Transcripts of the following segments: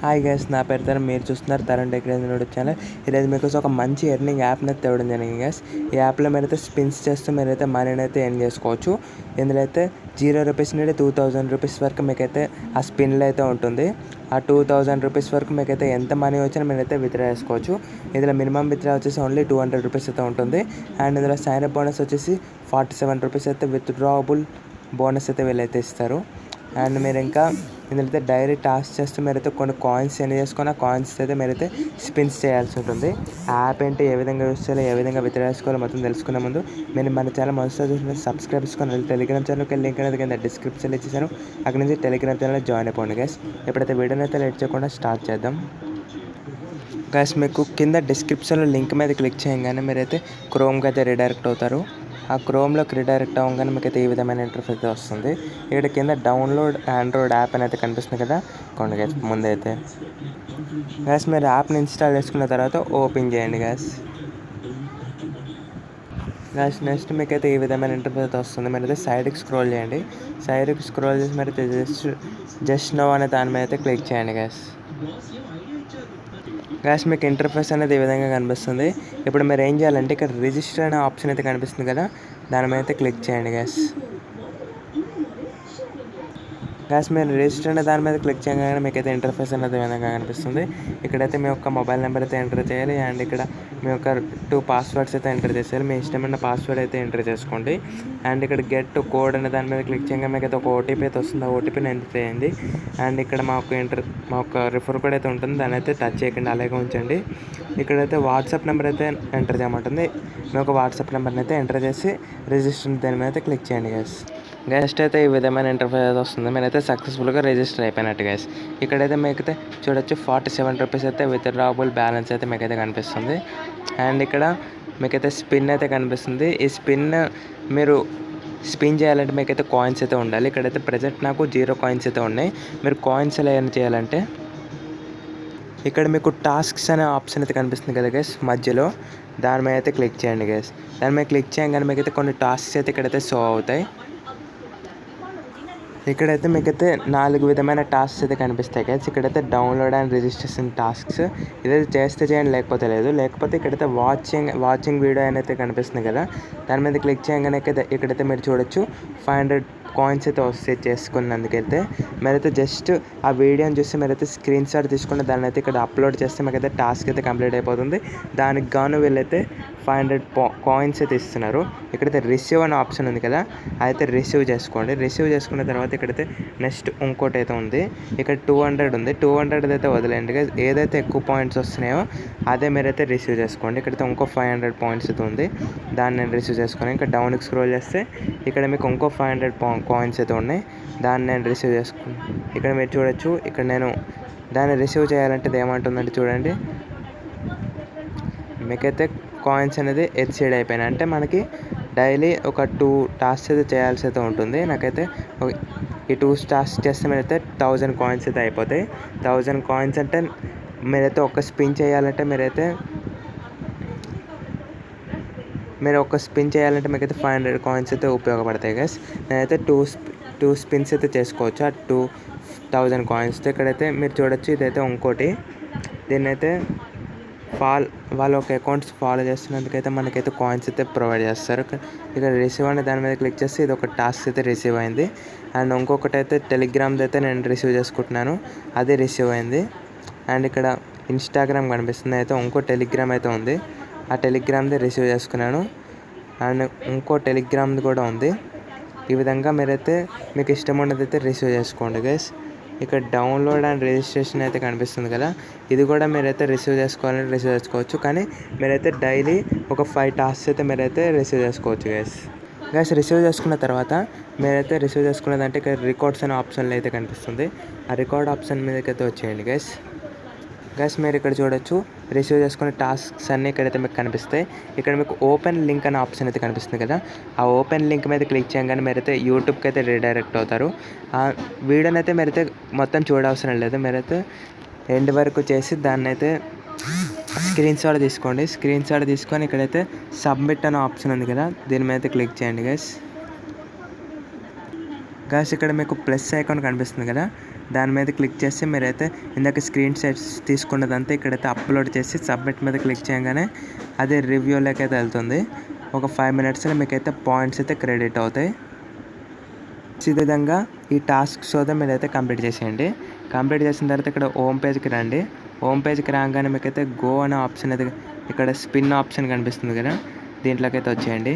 Hi guys, నా పేరు తరుణ్. మీరు చూస్తున్నారు తరుణ్ టెక్ యూట్యూబ్ ఛానల్. ఈరోజు మీకోసం ఒక మంచి ఎర్నింగ్ యాప్ని తేవడం జరిగింది గైస్. ఈ యాప్లో మీరైతే స్పిన్స్ చేస్తూ మీరైతే మనీని అయితే ఎర్న్ చేసుకోవచ్చు. ఇందులో అయితే 0 రూపీస్ నుండి 2000 రూపీస్ వరకు మీకైతే ఆ స్పిన్లో అయితే ఉంటుంది. ఆ 2000 రూపీస్ వరకు మీకైతే ఎంత మనీ వచ్చినా మీరైతే విత్డ్రా చేసుకోవచ్చు. ఇందులో మినిమం విత్డ్రా వచ్చేసి ఓన్లీ 200 రూపీస్ అయితే ఉంటుంది. అండ్ ఇందులో సైన్ అప్ బోనస్ వచ్చేసి 47 రూపీస్ అయితే విత్డ్రాబుల్ బోనస్ అయితే వీళ్ళైతే ఇస్తారు. అండ్ మీరు ఇంకా ఇందులో డైరీ టాస్క్ చేస్తే మీరైతే కొన్ని కాయిన్స్ సెండ్ చేసుకుని ఆ కాయిన్స్ అయితే మీరైతే స్పిన్స్ చేయాల్సి ఉంటుంది. యాప్ ఏంటి, ఏ విధంగా యూస్ చేయాలి, ఏ విధంగా విత్డ్రా చేసుకోవాలో మొత్తం తెలుసుకునే ముందు మీరు మన ఛానల్ మొదటిసారి చూసిన సబ్స్క్రైబ్ చేసుకొని టెలిగ్రామ్ ఛానల్కి లింక్ అనేది కింద డిస్క్రిప్షన్లో ఇచ్చేసాను. అక్కడ నుంచి టెలిగ్రామ్ ఛానల్ జాయిన్ అయిపోండి గైస్. ఇప్పుడైతే వీడియోని అయితే లేట్ చేయకుండా స్టార్ట్ చేద్దాం. గైస్, మీకు కింద డిస్క్రిప్షన్లో లింక్ మీద క్లిక్ చేయగానే మీరైతే క్రోమ్కి అయితే రీడైరెక్ట్ అవుతారు. ఆ క్రోమ్లోకి రీడైరెక్ట్ అవ్వగానే మీకు అయితే ఈ విధమైన ఇంటర్ఫేస్ అయితే వస్తుంది. ఇక్కడ కింద డౌన్లోడ్ ఆండ్రాయిడ్ యాప్ అని అయితే కనిపిస్తుంది కదా, కొన్ని గైస్ ముందైతే గైస్ మీరు యాప్ని ఇన్స్టాల్ చేసుకున్న తర్వాత ఓపెన్ చేయండి గైస్. నెక్స్ట్ మీకైతే ఈ విధమైన ఇంటర్ఫేస్ అయితే వస్తుంది. మీరైతే సైడ్కి స్క్రోల్ చేయండి. సైడ్కి స్క్రోల్ చేసి మీరైతే జస్ట్ నో అనే దాని మీద అయితే క్లిక్ చేయండి గైస్. మీకు ఇంటర్ఫేస్ అనేది ఈ విధంగా కనిపిస్తుంది. ఇప్పుడు మీరు ఏం చేయాలంటే ఇక్కడ రిజిస్టర్ అనే ఆప్షన్ అయితే కనిపిస్తుంది కదా, దాని మీద అయితే క్లిక్ చేయండి గైస్. మీరు రిజిస్టర్ అనే దాని మీద క్లిక్ చేయగానే మీకు అయితే ఇంటర్ఫేస్ అనేది విధంగా కనిపిస్తుంది. ఇక్కడైతే మీ యొక్క మొబైల్ నెంబర్ అయితే ఎంటర్ చేయాలి. అండ్ ఇక్కడ మీ యొక్క 2 పాస్వర్డ్స్ అయితే ఎంటర్ చేసేయాలి. మీ ఇష్టమైన పాస్వర్డ్ అయితే ఎంటర్ చేసుకోండి. అండ్ ఇక్కడ గెట్ కోడ్ అనే దాని మీద క్లిక్ చేయగా మీకు అయితే ఒక ఓటీపీ అయితే వస్తుంది. ఆ ఓటీపీని ఎంటర్ చేయండి. అండ్ ఇక్కడ మా యొక్క రిఫర్ కోడ్ అయితే ఉంటుంది, దాన్ని అయితే టచ్ చేయకండి, అలాగే ఉంచండి. ఇక్కడైతే వాట్సాప్ నెంబర్ అయితే ఎంటర్ చేయమంటుంది. మీ యొక్క వాట్సాప్ నెంబర్ని అయితే ఎంటర్ చేసి రిజిస్టర్ దాని మీద అయితే క్లిక్ చేయండి గైస్. గైస్ అయితే ఈ విధమైన ఇంటర్ఫేస్ అయితే వస్తుంది. మీరైతే సక్సెస్ఫుల్గా రిజిస్టర్ అయిపోయినట్టు గైస్. ఇక్కడైతే మీకైతే చూడొచ్చు 47 రూపీస్ అయితే విత్డ్రాబుల్ బ్యాలెన్స్ అయితే మీకైతే కనిపిస్తుంది. అండ్ ఇక్కడ మీకైతే స్పిన్ అయితే కనిపిస్తుంది. ఈ స్పిన్ మీరు స్పిన్ చేయాలంటే మీకైతే కాయిన్స్ అయితే ఉండాలి. ఇక్కడైతే ప్రజెంట్ నాకు 0 కాయిన్స్ అయితే ఉన్నాయి. మీరు కాయిన్స్ ఎలా ఏం చేయాలంటే ఇక్కడ మీకు టాస్క్స్ అనే ఆప్షన్ అయితే కనిపిస్తుంది కదా గైస్ మధ్యలో, దాని మీద అయితే క్లిక్ చేయండి గైస్. దాని మీద క్లిక్ చేయగానే మీకైతే కొన్ని టాస్క్స్ అయితే ఇక్కడైతే షో అవుతాయి. ఇక్కడైతే మీకైతే 4 విధమైన టాస్క్స్ అయితే కనిపిస్తాయి గైస్. ఇక్కడైతే డౌన్లోడ్ అండ్ రిజిస్ట్రేషన్ టాస్క్స్, ఇదైతే చేస్తే చేయండి లేకపోతే లేదు. లేకపోతే ఇక్కడైతే వాచింగ్ వీడియో అయితే కనిపిస్తుంది కదా, దాని మీద క్లిక్ చేయగానే ఇక్కడైతే మీరు చూడొచ్చు 500 కాయిన్స్ అయితే వస్తాయి చేసుకున్నందుకైతే. మీరైతే జస్ట్ ఆ వీడియోని చూసి మీరైతే స్క్రీన్ షాట్ తీసుకుని దాన్ని అయితే ఇక్కడ అప్లోడ్ చేస్తే మీకైతే టాస్క్ అయితే కంప్లీట్ అయిపోతుంది. దానికి గాను వీళ్ళైతే 500 కాయిన్స్ అయితే ఇస్తున్నారు. ఇక్కడైతే రిసీవ్ అనే ఆప్షన్ ఉంది కదా, అయితే రిసీవ్ చేసుకోండి. రిసీవ్ చేసుకున్న తర్వాత ఇక్కడైతే నెక్స్ట్ ఇంకోటి అయితే ఉంది, ఇక్కడ 200 ఉంది. 200 అయితే వదిలేండి. ఏదైతే ఎక్కువ పాయింట్స్ వస్తున్నాయో అదే మీరైతే రిసీవ్ చేసుకోండి. ఇక్కడైతే ఇంకో 500 పాయింట్స్ అయితే ఉంది, దాన్ని నేను రిసీవ్ చేసుకుని ఇంకా డౌన్కి స్క్రోల్ చేస్తే ఇక్కడ మీకు ఇంకో 500 కాయిన్స్ అయితే ఉన్నాయి, దాన్ని నేను రిసీవ్ చేసుకుని ఇక్కడ మీరు చూడొచ్చు. ఇక్కడ నేను దాన్ని రిసీవ్ చేయాలంటే ఇది ఏమంటుందంటే చూడండి, మీకైతే కాయిన్స్ అనేది ఎక్సీడ్ అయిపోయినాయి. అంటే మనకి డైలీ ఒక 2 టాస్క్స్ అయితే చేయాల్సి అయితే ఉంటుంది. నాకైతే ఈ 2 టాస్క్ చేస్తే మీరైతే 1000 కాయిన్స్ అయితే అయిపోతాయి. 1000 కాయిన్స్ అంటే మీరైతే ఒక స్పిన్ చేయాలంటే మీరు ఒక స్పిన్ చేయాలంటే మీకైతే 500 కాయిన్స్ అయితే ఉపయోగపడతాయి గైస్. నేనైతే 2 స్పిన్స్ అయితే చేసుకోవచ్చు ఆ 2000 కాయిన్స్తో. ఇక్కడైతే మీరు చూడొచ్చు, ఇదైతే ఇంకోటి, దీన్నైతే వాళ్ళ ఒక అకౌంట్స్ ఫాలో చేస్తున్నందుకైతే మనకైతే కాయిన్స్ అయితే ప్రొవైడ్ చేస్తారు. ఇక్కడ రిసీవ్ అనే దాని మీద క్లిక్ చేస్తే ఇది ఒక టాస్క్ అయితే రిసీవ్ అయింది. అండ్ ఇంకొకటి అయితే టెలిగ్రామ్ది అయితే నేను రిసీవ్ చేసుకుంటున్నాను, అది రిసీవ్ అయింది. అండ్ ఇక్కడ ఇన్స్టాగ్రామ్ కనిపిస్తుంది, అయితే ఇంకో టెలిగ్రామ్ అయితే ఉంది, ఆ టెలిగ్రామ్ది రిసీవ్ చేసుకున్నాను. అండ్ ఇంకో టెలిగ్రామ్ది కూడా ఉంది. ఈ విధంగా మీరైతే మీకు ఇష్టం ఉన్నది అయితే రిసీవ్ చేసుకోండి గైస్. ఇక్కడ డౌన్లోడ్ అండ్ రిజిస్ట్రేషన్ అయితే కనిపిస్తుంది కదా, ఇది కూడా మీరైతే రిసీవ్ చేసుకోవాలంటే రిసీవ్ చేసుకోవచ్చు. కానీ మీరైతే డైలీ ఒక 5 టాస్క్స్ అయితే మీరైతే రిసీవ్ చేసుకోవచ్చు గైస్. రిసీవ్ చేసుకున్న తర్వాత మీరైతే రిసీవ్ చేసుకున్నదంటే ఇక్కడ రికార్డ్స్ అనే ఆప్షన్లో అయితే కనిపిస్తుంది, ఆ రికార్డ్ ఆప్షన్ మీదకైతే వచ్చేయండి గైస్. మీరు ఇక్కడ చూడొచ్చు, రిసీవ్ చేసుకునే టాస్క్స్ అన్నీ ఇక్కడైతే మీకు కనిపిస్తాయి. ఇక్కడ మీకు ఓపెన్ లింక్ అనే ఆప్షన్ అయితే కనిపిస్తుంది కదా, ఆ ఓపెన్ లింక్ మీద క్లిక్ చేయగానే మీరైతే యూట్యూబ్కి అయితే రీడైరెక్ట్ అవుతారు. ఆ వీడియోని అయితే మీరైతే మొత్తం చూడవసరం లేదు, మీరైతే ఎండ్ వరకు చేసి దాన్ని అయితే స్క్రీన్ షాట్ తీసుకోండి. స్క్రీన్ షాట్ తీసుకొని ఇక్కడైతే సబ్మిట్ అనే ఆప్షన్ ఉంది కదా, దీని మీద అయితే క్లిక్ చేయండి గైస్. ఇక్కడ మీకు ప్లస్ ఐకాన్ కనిపిస్తుంది కదా, దాని మీద క్లిక్ చేసి మీరైతే ఇందాక స్క్రీన్ షాట్స్ తీసుకున్నదంతా ఇక్కడైతే అప్లోడ్ చేసి సబ్మిట్ మీద క్లిక్ చేయగానే అది రివ్యూలోకి అయితే వెళ్తుంది. ఒక 5 మినిట్స్లో మీకైతే పాయింట్స్ అయితే క్రెడిట్ అవుతాయి. ఈ విధంగా ఈ టాస్క్స్ అయితే మీరైతే కంప్లీట్ చేసేయండి. కంప్లీట్ చేసిన తర్వాత ఇక్కడ హోమ్ పేజ్కి రండి. హోమ్ పేజ్కి రాగానే మీకైతే గో అనే ఆప్షన్ అయితే ఇక్కడ స్పిన్ ఆప్షన్ కనిపిస్తుంది కదా, దీంట్లోకి అయితే వచ్చేయండి.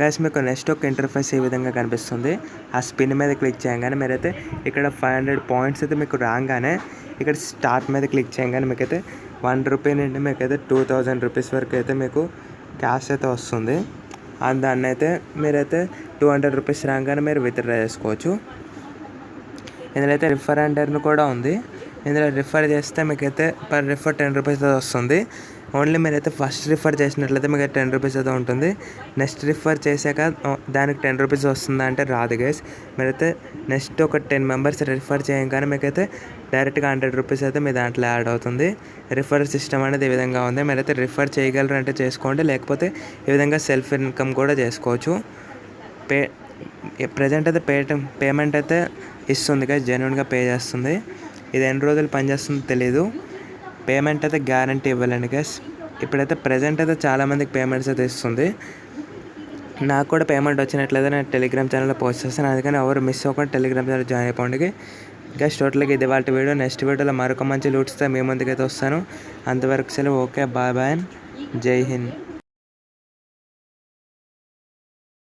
గైస్ మీకు నెక్స్ట్ ఒక ఇంటర్ఫేస్ ఈ విధంగా కనిపిస్తుంది. ఆ స్పిన్ మీద క్లిక్ చేయగానే మీరైతే ఇక్కడ 500 పాయింట్స్ అయితే మీకు రాగానే ఇక్కడ స్టార్ట్ మీద క్లిక్ చేయగానే మీకైతే 1 రూపీ నుండి మీకైతే 2000 రూపీస్ వరకు అయితే మీకు క్యాష్ అయితే వస్తుంది. దాన్ని అయితే మీరైతే 200 రూపీస్ రాగానే మీరు విత్డ్రా చేసుకోవచ్చు. ఇందులో అయితే రిఫర్ అండ్ ఎర్న్ కూడా ఉంది. ఇందులో రిఫర్ చేస్తే మీకైతే పర్ రిఫర్ 10 రూపీస్ అయితే వస్తుంది. ఓన్లీ మీరైతే ఫస్ట్ రిఫర్ చేసినట్లయితే మీకు 10 రూపీస్ అయితే ఉంటుంది. నెక్స్ట్ రిఫర్ చేశాక దానికి 10 రూపీస్ వస్తుందా అంటే రాదు గైస్. మీరైతే నెక్స్ట్ ఒక 10 మెంబర్స్ రిఫర్ చేయగానే మీకైతే డైరెక్ట్గా 100 రూపీస్ అయితే మీ దాంట్లో యాడ్ అవుతుంది. రిఫర్ సిస్టమ్ అనేది ఈ విధంగా ఉంది. మీరైతే రిఫర్ చేయగలరు అంటే చేసుకోండి, లేకపోతే ఈ విధంగా సెల్ఫ్ ఇన్కమ్ కూడా చేసుకోవచ్చు. ప్రజెంట్ అయితే పేమెంట్ అయితే ఇస్తుంది గైస్, జెన్యున్గా పే చేస్తుంది. ఇది ఎన్ని రోజులు పనిచేస్తుందో తెలీదు. పేమెంట్ అయితే గ్యారంటీ ఇవ్వాలండి గైస్. ఇప్పుడైతే ప్రజెంట్ అయితే చాలామందికి పేమెంట్స్ అయితే ఇస్తుంది. నాకు కూడా పేమెంట్ వచ్చినట్లయితే నేను టెలిగ్రామ్ ఛానల్లో పోస్ట్ చేస్తాను. అందుకని ఎవరు మిస్ అవ్వకుండా టెలిగ్రామ్ ఛానల్ జాయిన్ అయిపోండి గైస్. టోటల్గా ఇది వాళ్ళ వీడియో. నెక్స్ట్ వీడియోలో మరొక మంచి లూట్స్తో మీ ముందుకైతే వస్తాను. అంతవరకు సెలవు. ఓకే, బాయ్ బాయ్, జై హింద్.